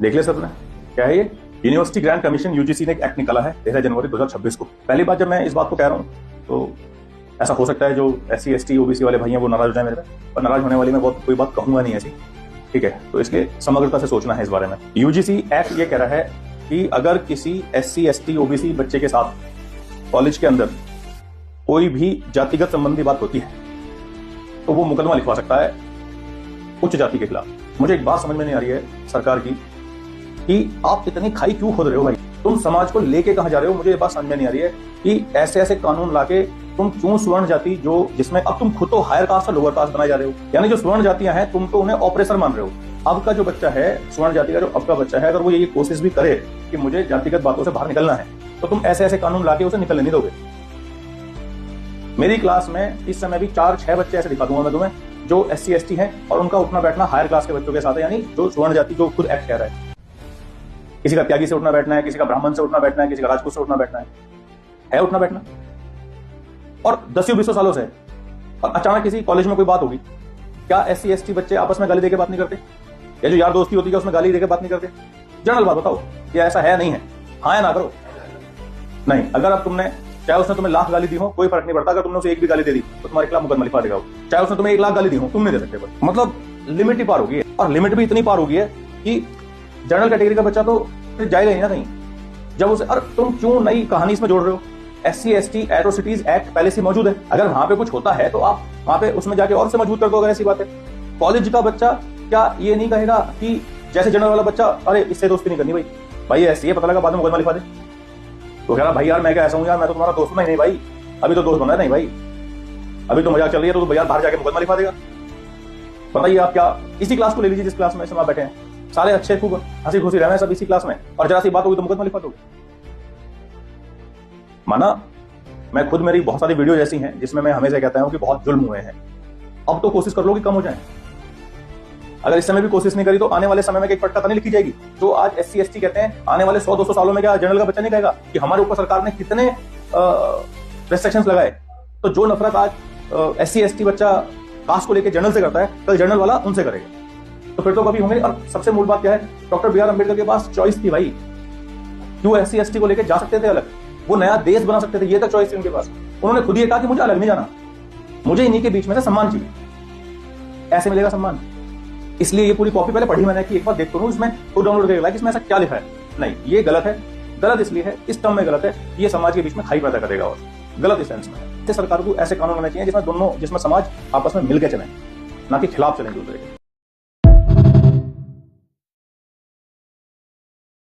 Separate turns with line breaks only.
देख लिया सबने, क्या है ये? यूनिवर्सिटी ग्रांट कमीशन यूजीसी ने एक एक्ट निकाला है 13 जनवरी 2026 को। पहली बात जब मैं इस बात को कह रहा हूँ तो ऐसा हो सकता है जो SC ST OBC वाले भाई हैं वो नाराज हो जाए मेरे पे, और नाराज होने वाली मैं बहुत कोई बात कहूंगा नहीं ऐसी, ठीक है? तो इसलिए समग्रता से सोचना है इस बारे में। यूजीसी एक्ट ये कह रहा है कि अगर किसी SC ST OBC बच्चे के साथ कॉलेज के अंदर कोई भी जातिगत संबंधी बात होती है तो वो मुकदमा लिखवा सकता है उच्च जाति के खिलाफ। मुझे एक बात समझ में नहीं आ रही है सरकार की कि आप इतनी खाई क्यों खोद रहे हो भाई? तुम समाज को लेके कहां जा रहे हो? मुझे ये बात समझ में नहीं आ रही है कि ऐसे ऐसे कानून लाके तुम क्यों स्वर्ण जाति, जो जिसमें अब तुम खुद तो हायर कास्ट और लोअर कास्ट बनाए जा रहे हो, यानी जो स्वर्ण जातियां हैं तुम तो उन्हें ऑपरेसर मान रहे हो। अब का जो बच्चा है, स्वर्ण जाति का जो अब का बच्चा है, अगर वो ये कोशिश भी करे कि मुझे जातिगत बातों से बाहर निकलना है तो तुम ऐसे ऐसे कानून लाके उसे निकलने नहीं दोगे। मेरी क्लास में इस समय भी 4-6 बच्चे ऐसे दिखा दूंगा मैं तुम्हें जो SC ST हैं और उनका उठना बैठना हायर क्लास के बच्चों के साथ है, यानी जो स्वर्ण जाति जो खुद एक्ट कह रहा है। किसी का त्यागी से उठना बैठना है, किसी का ब्राह्मण से उठना बैठना है, किसी का राजपूत से उठना बैठना है उठना बैठना, और 10-20 सालों से। और अचानक किसी कॉलेज में कोई बात होगी, क्या SC ST बच्चे आपस में गाली देके बात नहीं करते? या जो यार दोस्ती होती है उसमें गाली देके बात नहीं करते? जनरल बात बताओ, ये ऐसा है नहीं है? हाँ या ना करो। नहीं, अगर अब तुमने, चाहे उसने तुम्हें लाख गाली दी हो कोई फर्क नहीं पड़ता, अगर तुमने उसे एक भी गाली दे दी तो तुम्हारे खिलाफ मुकदमा लिखवा देगा। चाहे उसने तुम्हें 1 लाख गाली दी हो, तुम नहीं दे सकते। बस मतलब लिमिट ही पार होगी है, और लिमिट भी इतनी पार होगी है कि जनरल कैटेगरी का बच्चा तो फिर जाएगा ही ना कहीं। जब उसे, अरे तुम क्यों नई कहानी इसमें जोड़ रहे हो? SC ST एट्रोसिटीज एक्ट पहले से मौजूद है, अगर वहां पे कुछ होता है तो आप वहां पे उसमें जाके और से मजबूत कर दो। अगर ऐसी बात है, कॉलेज का बच्चा क्या ये नहीं कहेगा कि जैसे जनरल वाला बच्चा, अरे इससे दोस्ती नहीं करनी भाई ऐसी है, पता लगा बाद में मुकदमा लिखवा दे, तो कह रहा भाई यार मैं क्या ऐसा हूँ यार, मैं तो तुम्हारा दोस्त नहीं भाई, अभी तो दोस्त बना नहीं भाई, अभी तो मजाक चल रही है, तो भैया बाहर जाके मुकदमा लिखवा देगा। बताइए आप क्या, इसी क्लास को ले लीजिए जिस क्लास में आप बैठे हैं, सारे अच्छे खूब हंसी खुशी रहे हैं सब इसी क्लास में, और जरा सी बात होगी तो मुकदमा लिखवा दोगे? माना मैं खुद, मेरी बहुत सारी वीडियो ऐसी हैं जिसमें मैं हमेशा कहता हूं कि बहुत जुल्म हुए हैं, अब तो कोशिश कर लो कि कम हो जाए। अगर इस समय भी कोशिश नहीं करी तो आने वाले समय में एक पट्टा तो नहीं लिखी जाएगी। जो आज SC ST कहते हैं, आने वाले 100-200 सालों में क्या जनरल का बच्चा नहीं कहेगा कि हमारे ऊपर सरकार ने कितने रेस्ट्रिक्शंस लगाए? तो जो नफरत आज SC ST बच्चा कास्ट को लेकर जनरल से करता है, कल जनरल वाला उनसे करेगा, तो फिर तो कभी होंगे। और सबसे मूल बात क्या है, डॉक्टर BR अम्बेडकर के पास चॉइस थी भाई, क्यों SC ST को लेकर जा सकते थे अलग, वो नया देश बना सकते थे, ये तक चॉइस थी उनके पास। उन्होंने खुद ही कहा कि मुझे अलग नहीं जाना, मुझे इन्हीं के बीच में से सम्मान चाहिए। ऐसे मिलेगा सम्मान? इसलिए ये पूरी कॉपी पहले पढ़ी मैंने कि एक बार देखता हूँ इसमें खुद डाउनलोड करके इसमें ऐसा क्या लिखा है। नहीं, ये गलत है। गलत इसलिए है, इस टर्म में गलत है, ये समाज के बीच में खाई पैदा करेगा, और गलत इस सेंस में। सरकार को ऐसे कानून होने चाहिए जिसमें समाज आपस में मिलकर चले, ना कि खिलाफ चलें दूसरे के।